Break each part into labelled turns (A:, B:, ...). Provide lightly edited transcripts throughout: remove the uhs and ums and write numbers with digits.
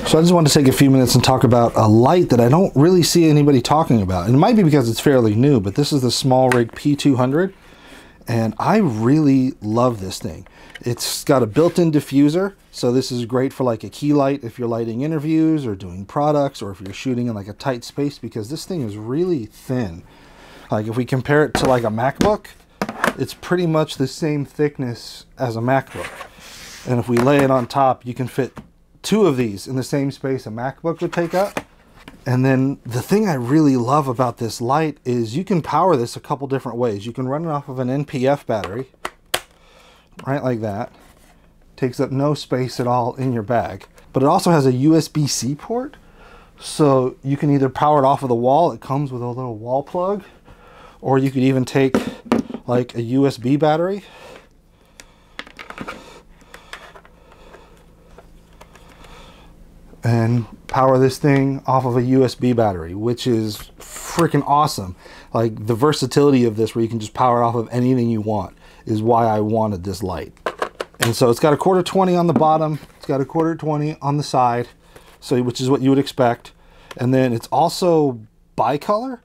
A: So I just wanted to take a few minutes and talk about a light that I don't really see anybody talking about. And it might be because it's fairly new, but this is the Smallrig P200. And I really love this thing. It's got a built-in diffuser, so this is great for like a key light if you're lighting interviews or doing products, or if you're shooting in like a tight space, because this thing is really thin. Like if we compare it to like a MacBook, it's pretty much the same thickness as a MacBook. And if we lay it on top, you can fit 2 of these in the same space a MacBook would take up. And then the thing I really love about this light is you can power this a couple different ways. You can run it off of an NPF battery, right like that. Takes up no space at all in your bag. But it also has a USB-C port, so you can either power it off of the wall. It comes with a little wall plug, or you could even take like a USB battery and power this thing off of a USB battery, which is freaking awesome. Like the versatility of this, where you can just power it off of anything you want, is why I wanted this light. And so it's got a 1/4-20 on the bottom, it's got a 1/4-20 on the side, so which is what you would expect. And then it's also bicolor.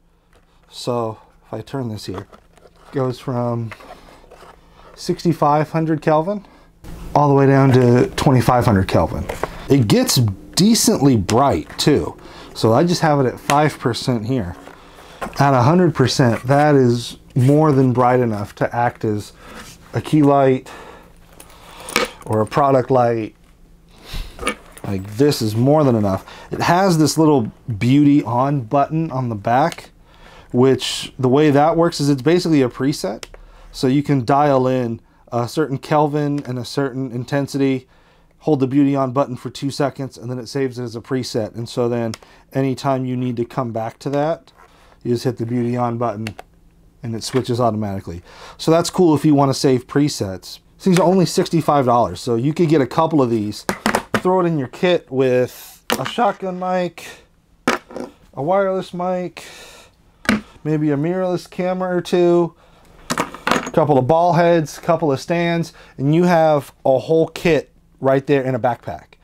A: So if I turn this here, it goes from 6,500 Kelvin all the way down to 2,500 Kelvin. It gets decently bright too. So I just have it at 5% here. At 100%, that is more than bright enough to act as a key light or a product light. Like this is more than enough. It has this little beauty on button on the back, which the way that works is it's basically a preset. So you can dial in a certain Kelvin and a certain intensity, hold the beauty on button for 2 seconds, and then it saves it as a preset. And so then anytime you need to come back to that, you just hit the beauty on button and it switches automatically. So that's cool if you want to save presets. These are only $65, so you could get a couple of these, throw it in your kit with a shotgun mic, a wireless mic, maybe a mirrorless camera or 2, a couple of ball heads, a couple of stands, and you have a whole kit right there in a backpack.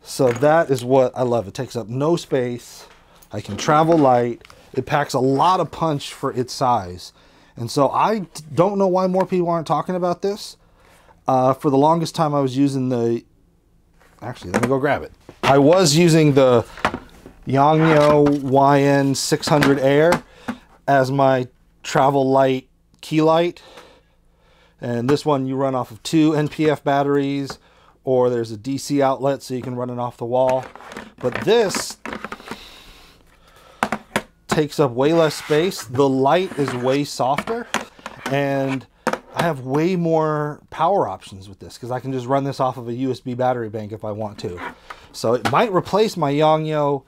A: So that is what I love. It takes up no space. I can travel light. It packs a lot of punch for its size. And so I don't know why more people aren't talking about this. For the longest time I was using the, actually let me go grab it. I was using the Yangyo YN600 Air as my travel light key light. And this one you run off of 2 NPF batteries, or there's a DC outlet so you can run it off the wall. But this takes up way less space. The light is way softer, and I have way more power options with this because I can just run this off of a USB battery bank if I want to. So it might replace my Yangyo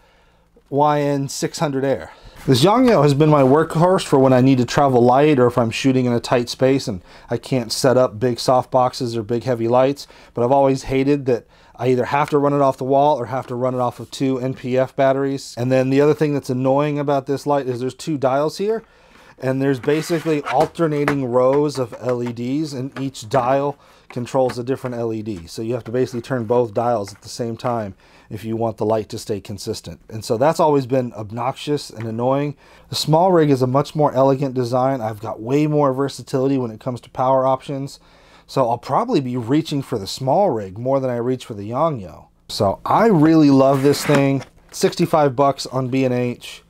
A: YN600 Air. This Yangyo has been my workhorse for when I need to travel light, or if I'm shooting in a tight space and I can't set up big soft boxes or big heavy lights. But I've always hated that I either have to run it off the wall or have to run it off of 2 NPF batteries. And then the other thing that's annoying about this light is there's 2 dials here, and there's basically alternating rows of LEDs, and each dial controls a different LED. So you have to basically turn both dials at the same time if you want the light to stay consistent. And so that's always been obnoxious and annoying. The Smallrig is a much more elegant design. I've got way more versatility when it comes to power options. So I'll probably be reaching for the Smallrig more than I reach for the Yangyo. So I really love this thing. 65 bucks on B&H.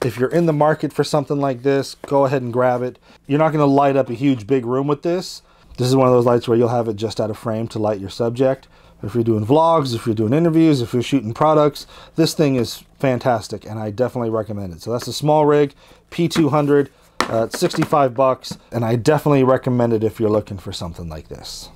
A: If you're in the market for something like this, go ahead and grab it. You're not going to light up a huge big room with this. This is one of those lights where you'll have it just out of frame to light your subject. If you're doing vlogs, if you're doing interviews, if you're shooting products, this thing is fantastic, and I definitely recommend it. So that's the Smallrig P200, 65 bucks, and I definitely recommend it if you're looking for something like this.